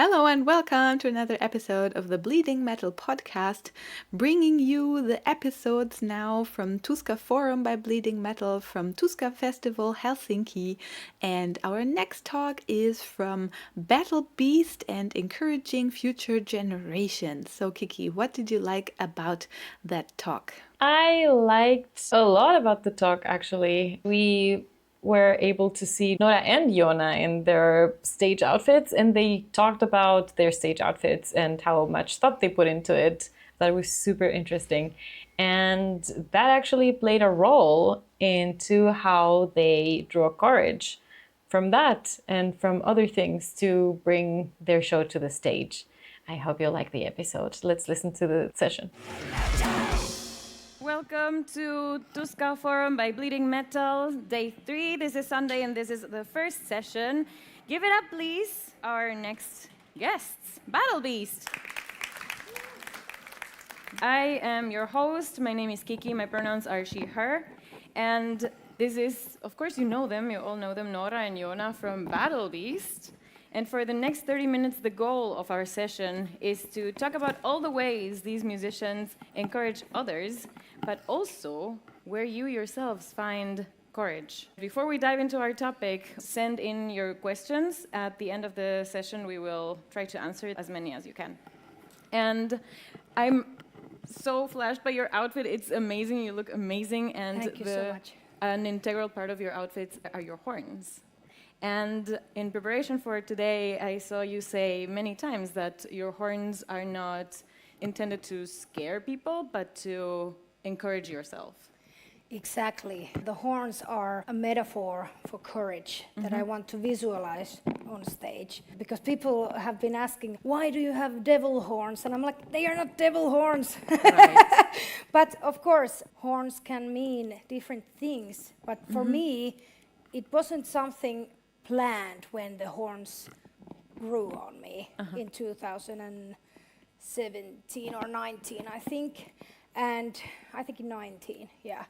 Hello and welcome to another episode of the Bleeding Metal podcast, bringing you the episodes now from Tuska Forum by Bleeding Metal from Tuska Festival, Helsinki. And our next talk is from Battle Beast and encouraging future generations. So Kiki, what did you like about that talk? I liked a lot about the talk, actually. We were able to see Noora and Joona in their stage outfits, and they talked about their stage outfits and how much thought they put into it. That was super interesting. And that actually played a role into how they draw courage from that and from other things to bring their show to the stage. I hope you like the episode. Let's listen to the session. Welcome to Tuska Forum by Bleeding Metal, day 3. This is Sunday and this is the first session. Give it up, please, our next guests, Battle Beast. I am your host. My name is Kiki. My pronouns are she, her. And this is, of course, you know them. You all know them, Noora and Joona from Battle Beast. And for the next 30 minutes, the goal of our session is to talk about all the ways these musicians encourage others, but also where you yourselves find courage. Before we dive into our topic, send in your questions. At the end of the session, we will try to answer as many as you can. And I'm so flashed by your outfit. It's amazing. You look amazing. And Thank you so much. An integral part of your outfits are your horns. And in preparation for today, I saw you say many times that your horns are not intended to scare people, but to encourage yourself. Exactly. The horns are a metaphor for courage that I want to visualize on stage. Because people have been asking, why do you have devil horns? And I'm like, they are not devil horns. Right. But of course, horns can mean different things. But for me, it wasn't something planned when the horns grew on me in 2017 or 19, I think. And I think in 19, yeah.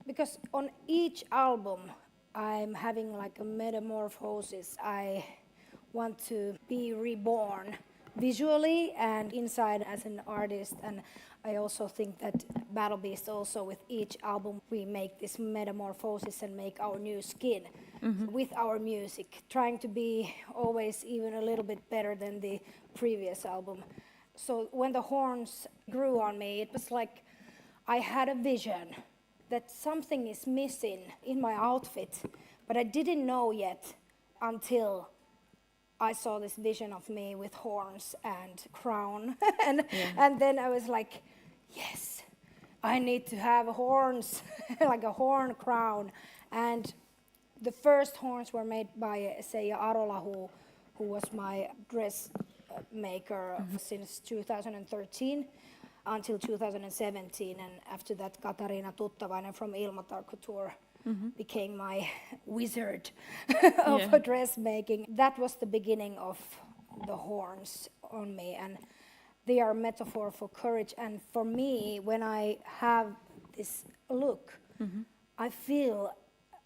Because on each album, I'm having like a metamorphosis. I want to be reborn visually and inside as an artist. And I also think that Battle Beast also with each album, we make this metamorphosis and make our new skin with our music, trying to be always even a little bit better than the previous album. So when the horns grew on me, it was like I had a vision that something is missing in my outfit, but I didn't know yet until I saw this vision of me with horns and crown. And then I was like, yes, I need to have horns, like a horn crown. And the first horns were made by Seija Arola, who was my dress maker since 2013 until 2017. And after that, Katariina Tuttavainen from Ilmatar Couture became my wizard of dressmaking. That was the beginning of the horns on me. And they are a metaphor for courage. And for me, when I have this look, I feel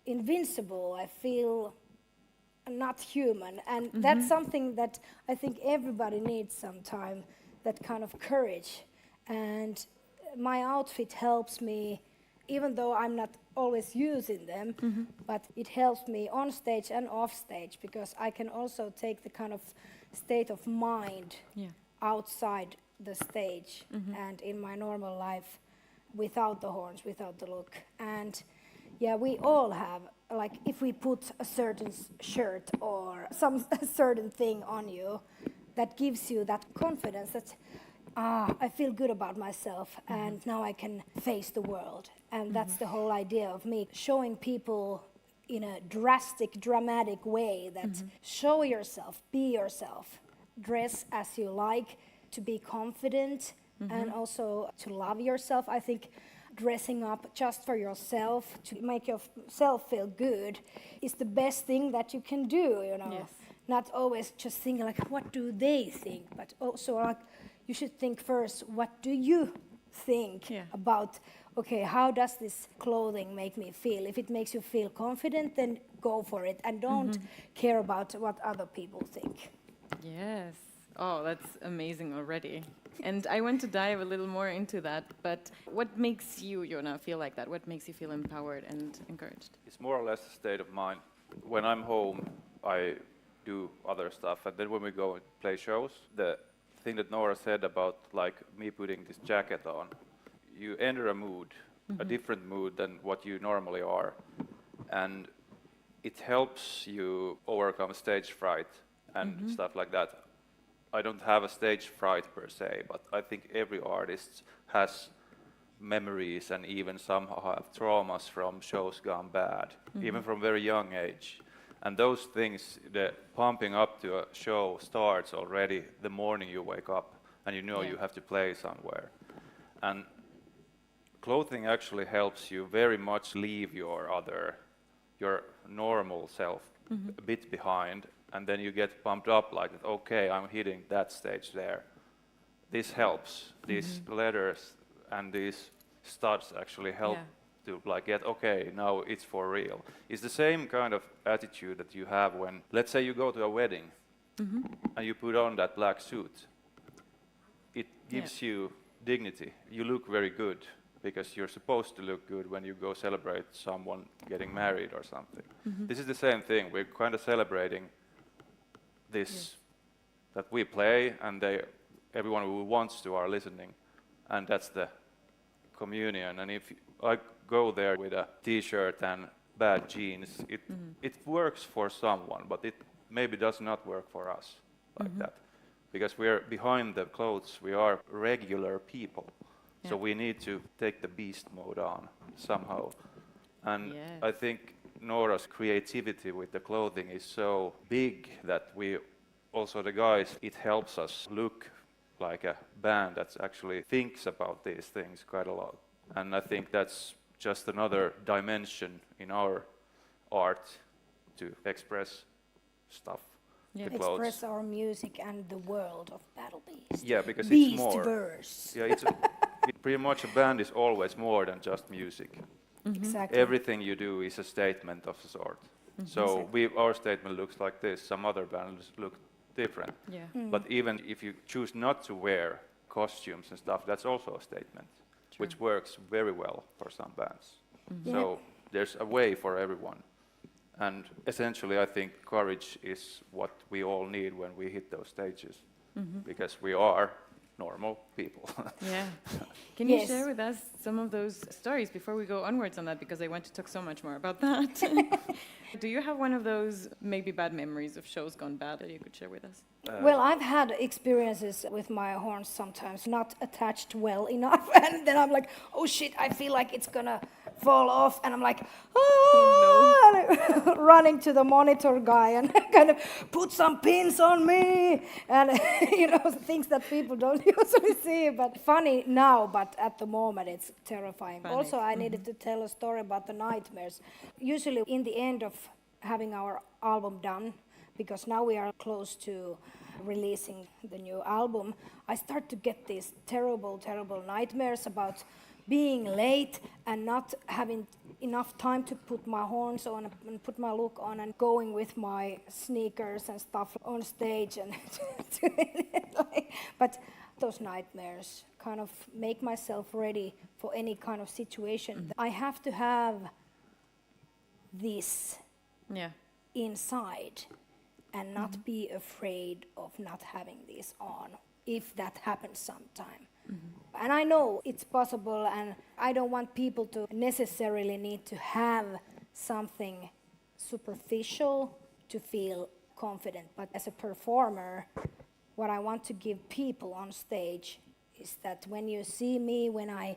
invincible. I feel not human. And that's something that I think everybody needs sometime, that kind of courage. And my outfit helps me, even though I'm not always using them, but it helps me on stage and off stage, because I can also take the kind of state of mind outside the stage and in my normal life without the horns, without the look. And yeah, we all have, like, if we put a certain shirt or some certain thing on you that gives you that confidence that I feel good about myself and now I can face the world. And that's the whole idea of me showing people in a dramatic way that show yourself, be yourself, dress as you like, to be confident and also to love yourself. I think dressing up just for yourself, to make yourself feel good, is the best thing that you can do, you know. Yes. Not always just thinking like, what do they think? But also like, you should think first, what do you think about, okay, how does this clothing make me feel? If it makes you feel confident, then go for it. And don't care about what other people think. Yes. Oh, that's amazing already. And I want to dive a little more into that, but what makes you, Joona, feel like that? What makes you feel empowered and encouraged? It's more or less a state of mind. When I'm home, I do other stuff, and then when we go and play shows, the thing that Noora said about like me putting this jacket on, you enter a mood, a different mood than what you normally are, and it helps you overcome stage fright and stuff like that. I don't have a stage fright per se, but I think every artist has memories and even somehow have traumas from shows gone bad, even from very young age. And those things, the pumping up to a show starts already the morning you wake up and you know you have to play somewhere. And clothing actually helps you very much leave your normal self a bit behind, and then you get pumped up like, okay, I'm hitting that stage there. This helps. These letters and these studs actually help to like get, okay, now it's for real. It's the same kind of attitude that you have when, let's say you go to a wedding and you put on that black suit. It gives you dignity. You look very good because you're supposed to look good when you go celebrate someone getting married or something. This is the same thing. We're kind of celebrating this, that we play, and everyone who wants to are listening, and that's the communion. And if I go there with a t-shirt and bad jeans, it works for someone, but it maybe does not work for us like that, because we're behind the clothes, we are regular people, so we need to take the beast mode on somehow. And I think Noora's creativity with the clothing is so big that we also, the guys, it helps us look like a band that actually thinks about these things quite a lot. And I think that's just another dimension in our art to express stuff. The clothes. Express our music and the world of Battle Beast. Yeah, because Beast it's more. Verse. Yeah, pretty much a band is always more than just music. Exactly. Everything you do is a statement of a sort. So our statement looks like this. Some other bands look different. But even if you choose not to wear costumes and stuff, that's also a statement, which works very well for some bands. So there's a way for everyone. And essentially, I think courage is what we all need when we hit those stages, because we are normal people. Can you share with us some of those stories before we go onwards on that, because I want to talk so much more about that. Do you have one of those maybe bad memories of shows gone bad that you could share with us? Well, I've had experiences with my horns sometimes not attached well enough, and then I'm like, oh shit, I feel like it's gonna fall off, and I'm like, oh, no. Running to the monitor guy and kind of put some pins on me, and things that people don't usually see, but funny now, but at the moment it's terrifying. Funny. Also, I needed to tell a story about the nightmares. Usually in the end of having our album done, because now we are close to releasing the new album, I start to get these terrible, terrible nightmares about being late and not having enough time to put my horns on and put my look on and going with my sneakers and stuff on stage. And but those nightmares kind of make myself ready for any kind of situation. I have to have this inside and not be afraid of not having this on, if that happens sometime. And I know it's possible, and I don't want people to necessarily need to have something superficial to feel confident. But as a performer, what I want to give people on stage is that when you see me, when I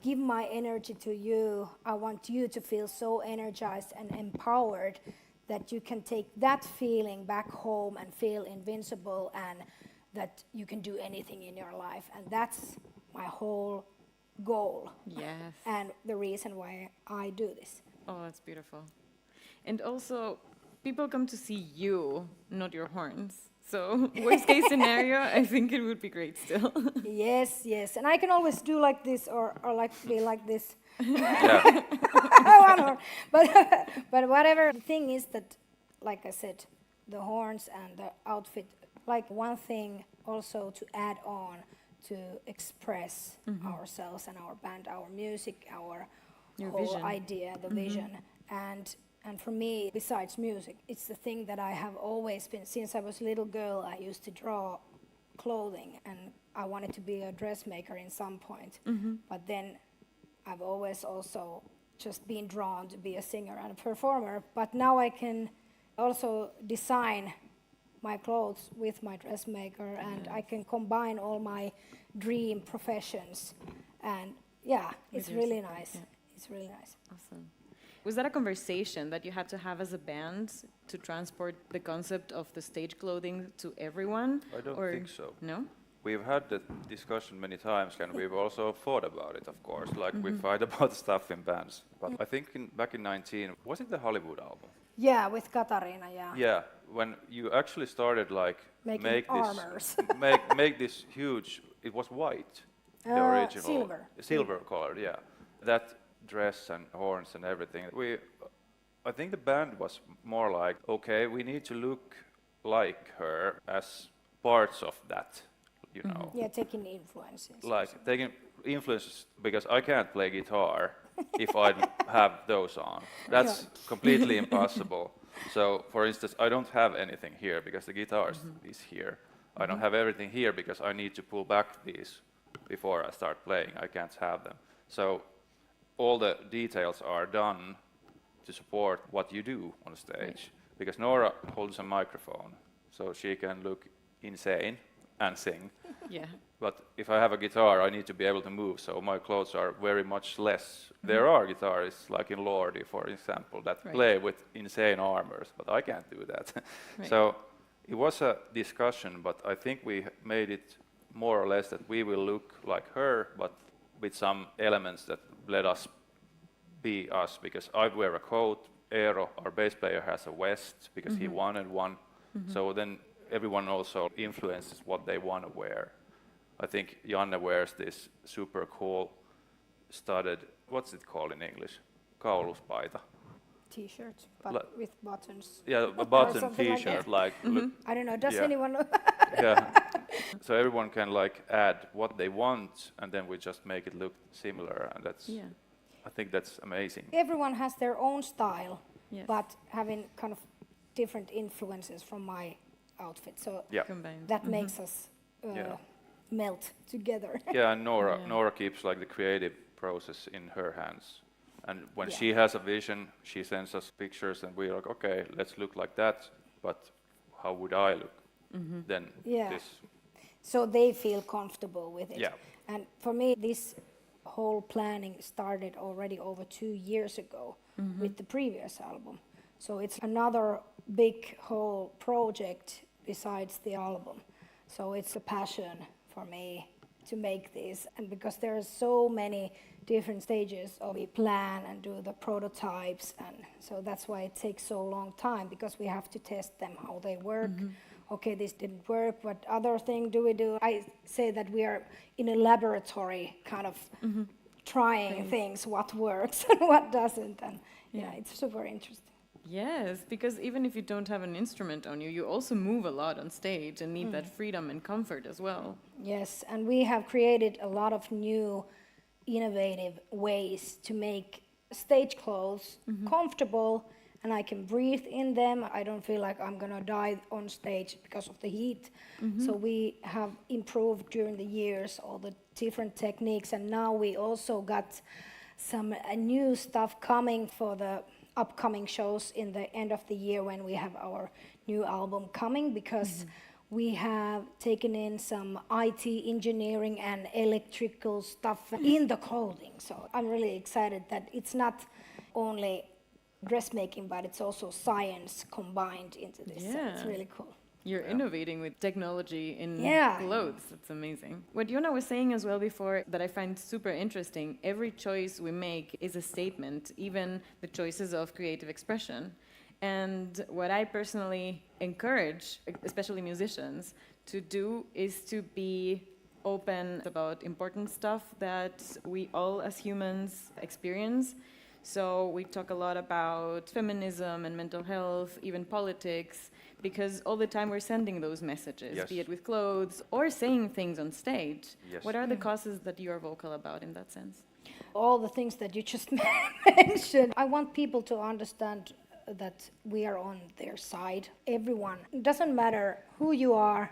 give my energy to you, I want you to feel so energized and empowered that you can take that feeling back home and feel invincible, and that you can do anything in your life. And that's my whole goal. Yes. And the reason why I do this. Oh, that's beautiful. And also, people come to see you, not your horns. So, worst case scenario, I think it would be great still. Yes, yes. And I can always do like this or like be like this. Yeah. One horn. But whatever. The thing is that, like I said, the horns and the outfit, like one thing also to add on to express ourselves and our band, our music, our Your whole vision. idea, the vision. And for me, besides music, it's the thing that I have always been, since I was a little girl, I used to draw clothing and I wanted to be a dressmaker in some point. But then I've always also just been drawn to be a singer and a performer. But now I can also design my clothes with my dressmaker and I can combine all my dream professions. And yeah, it's really nice. Yeah. It's really nice. Awesome. Was that a conversation that you had to have as a band to transport the concept of the stage clothing to everyone? I don't think so. No? We've had that discussion many times, and we've also thought about it, of course. Like we fight about stuff in bands. But I think back in 19, was it the Hollywood album? Yeah, with Katarina, yeah. Yeah, when you actually started like Making make armors. this make this huge. It was white, the original Silver. colored. Yeah, that dress and horns and everything. I think the band was more like, okay, we need to look like her as parts of that, you know. Yeah, taking influences. Like taking influences, because I can't play guitar if I have those on. That's completely impossible. So, for instance, I don't have anything here because the guitar is here. I don't have everything here because I need to pull back these before I start playing. I can't have them. So, all the details are done to support what you do on stage. Because Noora holds a microphone, so she can look insane and sing. Yeah. But if I have a guitar, I need to be able to move, so my clothes are very much less. There are guitarists, like in Lordi, for example, that play with insane armors, but I can't do that. So it was a discussion, but I think we made it more or less that we will look like her, but with some elements that let us be us, because I wear a coat, Eero, our bass player, has a vest, because he wanted one. So then everyone also influences what they want to wear. I think Janne wears this super cool studded, what's it called in English? Kauluspaita. T-shirt, but with buttons. Yeah, a button something like T-shirt, that. like, look, I don't know, does Yeah. anyone know? yeah. So everyone can like add what they want, and then we just make it look similar, and that's. Yeah. I think that's amazing. Everyone has their own style, Yes. but having kind of different influences from my outfit. So Yeah. Combined. that makes us Yeah. melt together. Yeah, and Noora, Yeah. Noora keeps like the creative process in her hands. And when Yeah. she has a vision, she sends us pictures, and we're like, okay, let's look like that, but how would I look? Then Yeah. this, So they feel comfortable with it. Yeah. And for me, this whole planning started already over 2 years ago with the previous album. So it's another big whole project besides the album. So it's a passion for me to make this. And because there are so many different stages of we plan and do the prototypes, and so that's why it takes so long time, because we have to test them, how they work. Okay, this didn't work, what other thing do we do? I say that we are in a laboratory kind of trying things, what works and what doesn't, and yeah, it's super interesting. Yes, because even if you don't have an instrument on you, you also move a lot on stage and need that freedom and comfort as well. Yes, and we have created a lot of new innovative ways to make stage clothes comfortable, and I can breathe in them. I don't feel like I'm gonna die on stage because of the heat. So we have improved during the years all the different techniques, and now we also got some new stuff coming for the upcoming shows in the end of the year when we have our new album coming, because we have taken in some IT engineering and electrical stuff in the clothing. So I'm really excited that it's not only dressmaking, but it's also science combined into this. So it's Yeah. really cool. You're innovating with technology in Yeah. clothes. That's amazing. What Joona was saying as well before that I find super interesting, every choice we make is a statement, even the choices of creative expression. And what I personally encourage, especially musicians, to do is to be open about important stuff that we all as humans experience. So we talk a lot about feminism and mental health, even politics, because all the time we're sending those messages, Yes. be it with clothes or saying things on stage. Yes. What are the causes that you are vocal about in that sense? All the things that you just mentioned. I want people to understand that we are on their side. Everyone. It doesn't matter who you are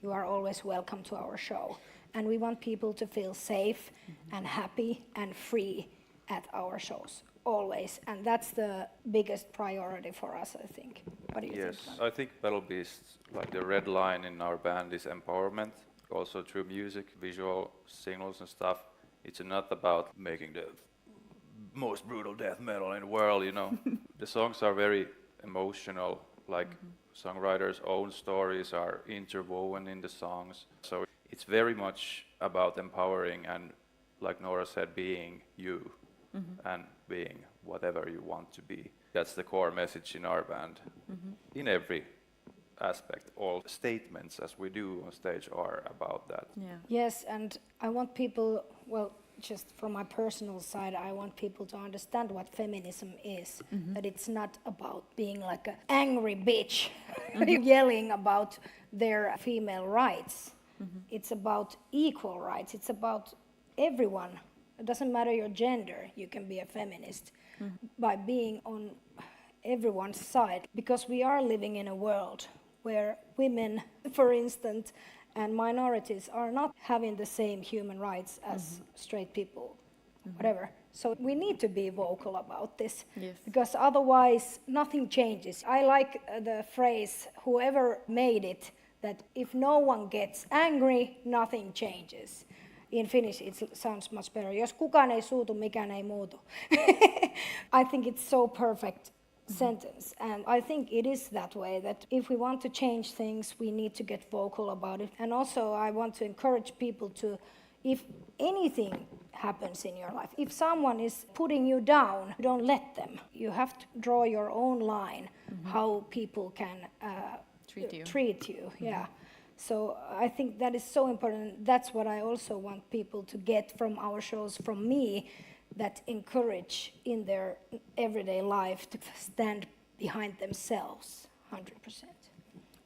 always welcome to our show. And we want people to feel safe and happy and free at our shows, always. And that's the biggest priority for us, I think. What do you Yes, think? I think Battle Beast, like the red line in our band is empowerment, also through music, visual signals and stuff. It's not about making the most brutal death metal in the world, you know. The songs are very emotional, like songwriters' own stories are interwoven in the songs. So it's very much about empowering and, like Noora said, being you and being whatever you want to be. That's the core message in our band. In every aspect, all statements as we do on stage are about that. Yeah. Yes, and I want people, well, just from my personal side, I want people to understand what feminism is. That it's not about being like an angry bitch yelling about their female rights. It's about equal rights. It's about everyone. It doesn't matter your gender, you can be a feminist by being on everyone's side. Because we are living in a world where women, for instance, and minorities are not having the same human rights as straight people, whatever. So we need to be vocal about this, Yes. because otherwise nothing changes. I like the phrase, whoever made it, that if no one gets angry, nothing changes. In Finnish, it sounds much better. Jos kukaan ei suutu, mikään ei muutu. I think it's so perfect sentence, and I think it is that way, that if we want to change things, we need to get vocal about it. And also I want to encourage people to, if anything happens in your life, if someone is putting you down, don't let them. You have to draw your own line, how people can treat you. Yeah. So I think that is so important. That's what I also want people to get from our shows, from me, that encourage in their everyday life to stand behind themselves 100%.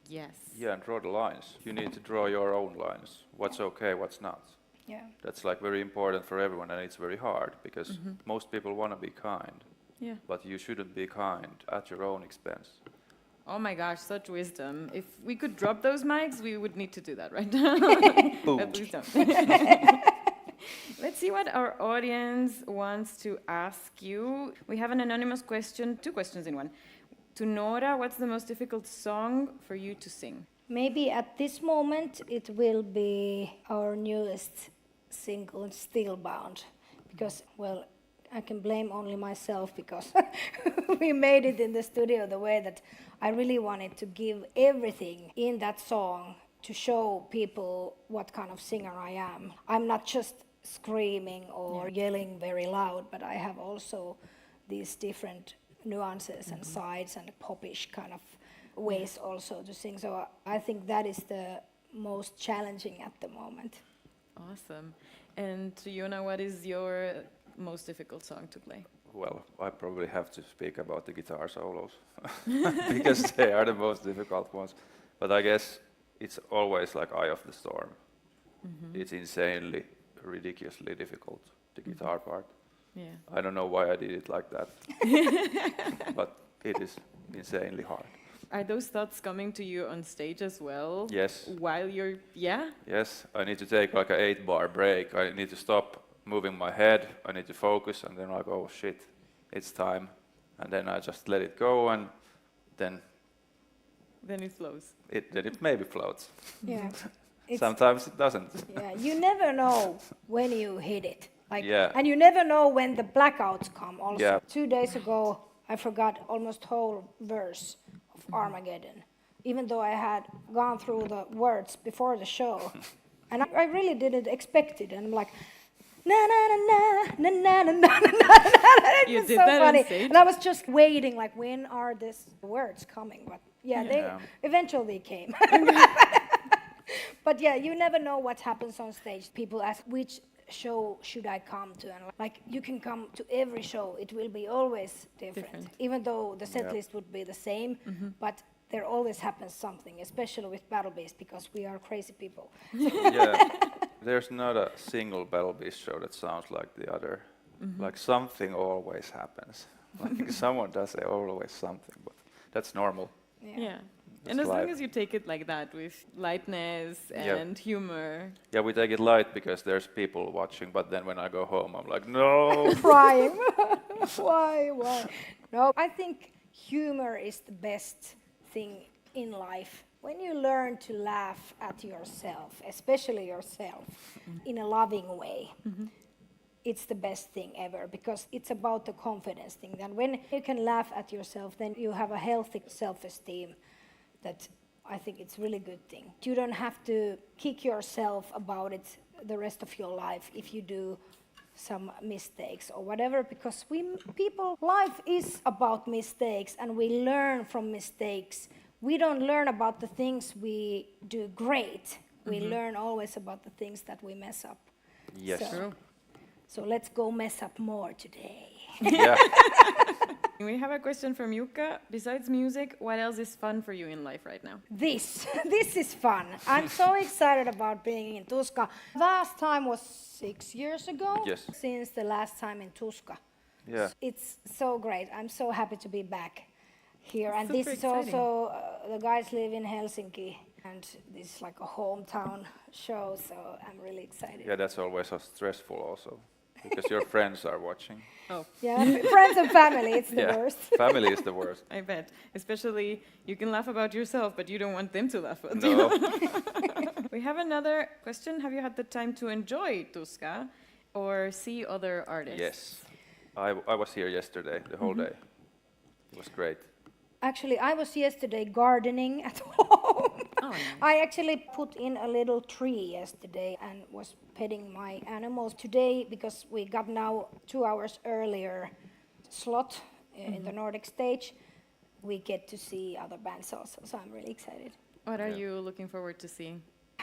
Yes. Yeah, and draw the lines. You need to draw your own lines. What's okay, what's not. Yeah. That's like very important for everyone, and it's very hard because most people want to be kind, Yeah. but you shouldn't be kind at your own expense. Oh my gosh, such wisdom. If we could drop those mics, we would need to do that right now. But please don't. Let's see what our audience wants to ask you. We have an anonymous question, 2 questions in one. To Noora, what's the most difficult song for you to sing? Maybe at this moment it will be our newest single, Stillbound, because, well, I can blame only myself because we made it in the studio the way that I really wanted to give everything in that song to show people what kind of singer I am. I'm not just screaming or yelling very loud, but I have also these different nuances and sides and popish kind of ways also to sing. So I think that is the most challenging at the moment. Awesome. And to Joona, what is your most difficult song to play? Well, I probably have to speak about the guitar solos because they are the most difficult ones. But I guess it's always like Eye of the Storm. It's insanely, ridiculously difficult, the guitar part. Yeah. I don't know why I did it like that, but it is insanely hard. Are those thoughts coming to you on stage as well? Yes. While you're, yeah? Yes, I need to take like an 8-bar break. I need to stop moving my head. I need to focus, and then I go, oh shit, it's time. And then I just let it go, and then Then it flows. it maybe floats. Yeah. Sometimes it doesn't. Yeah, you never know when you hit it. Like, Yeah. and you never know when the blackouts come also. Yeah. 2 days ago, I forgot almost whole verse of Armageddon, even though I had gone through the words before the show. And I really didn't expect it. And I'm like, na na na na na na na na na. It You was did so that on funny. stage? And I was just waiting, like, when are these words coming? But yeah, they Yeah. eventually came. But yeah, you never know what happens on stage. People ask which show should I come to? And like you can come to every show, it will be always different. Even though the set list would be the same, but there always happens something, especially with Battle Beast, because we are crazy people. Yeah, there's not a single Battle Beast show that sounds like the other. Like something always happens. Like someone does always something, but that's normal. Yeah. That's And as long life. as you take it like that, with lightness and humor. Yeah, we take it light because there's people watching, but then when I go home, I'm like, no. Crying. Why? No, I think humor is the best thing in life. When you learn to laugh at yourself, especially yourself, in a loving way, it's the best thing ever, because it's about the confidence thing. And when you can laugh at yourself, then you have a healthy self-esteem. That I think it's really good thing. You don't have to kick yourself about it the rest of your life if you do some mistakes or whatever, because life is about mistakes, and we learn from mistakes. We don't learn about the things we do great. We learn always about the things that we mess up. Yes. So let's go mess up more today. Yeah. We have a question from Jukka. Besides music, what else is fun for you in life right now? This is fun. I'm so excited about being in Tuska. Last time was 6 years ago. Yes. Since the last time in Tuska. Yeah. It's so great. I'm so happy to be back here. And Super this is exciting. also, the guys live in Helsinki. And this is like a hometown show, so I'm really excited. Yeah, that's always so stressful also, because your friends are watching. Yeah, friends and family, it's the worst. Family is the worst. I bet. Especially, you can laugh about yourself, but you don't want them to laugh about No. you. We have another question. Have you had the time to enjoy Tuska or see other artists? Yes. I was here yesterday, the whole day. It was great. Actually, I was yesterday gardening at home. Oh, nice. I actually put in a little tree yesterday and was petting my animals today, because we got now 2 hours earlier slot in the Nordic stage. We get to see other bands also, so I'm really excited. What are you looking forward to seeing?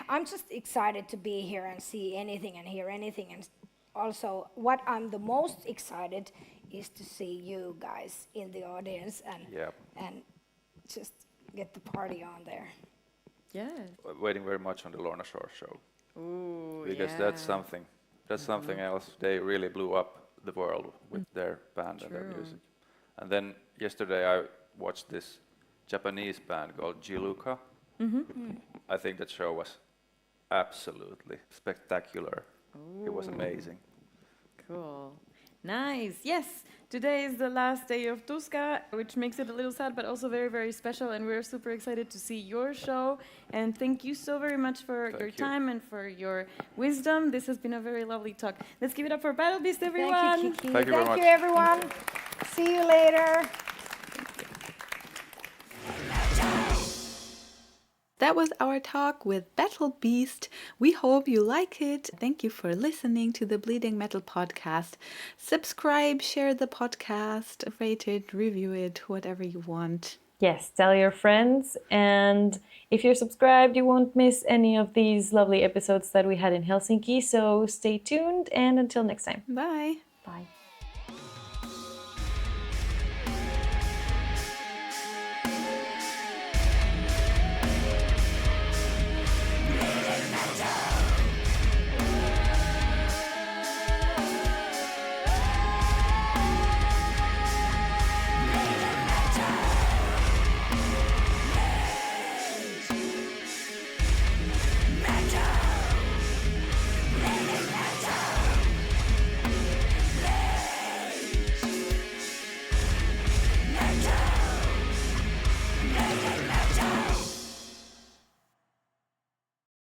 I'm just excited to be here and see anything and hear anything. And also, what I'm the most excited is to see you guys in the audience and just get the party on there. Yeah. Waiting very much on the Lorna Shore show, Ooh, because that's something. That's something else. They really blew up the world with their band and their music. And then yesterday I watched this Japanese band called Jiluka. I think that show was absolutely spectacular. It was amazing. Cool. Nice. Yes, today is the last day of Tuska, which makes it a little sad, but also very, very special. And we're super excited to see your show. And thank you so very much for your time and for your wisdom. This has been a very lovely talk. Let's give it up for Battle Beast, everyone. Thank you, Kiki. Thank you very much. Thank you, everyone. See you later. That was our talk with Battle Beast. We hope you like it. Thank you for listening to the Bleeding Metal podcast. Subscribe, share the podcast, rate it, review it, whatever you want. Yes, tell your friends. And if you're subscribed, you won't miss any of these lovely episodes that we had in Helsinki. So stay tuned, and until next time. Bye. Bye.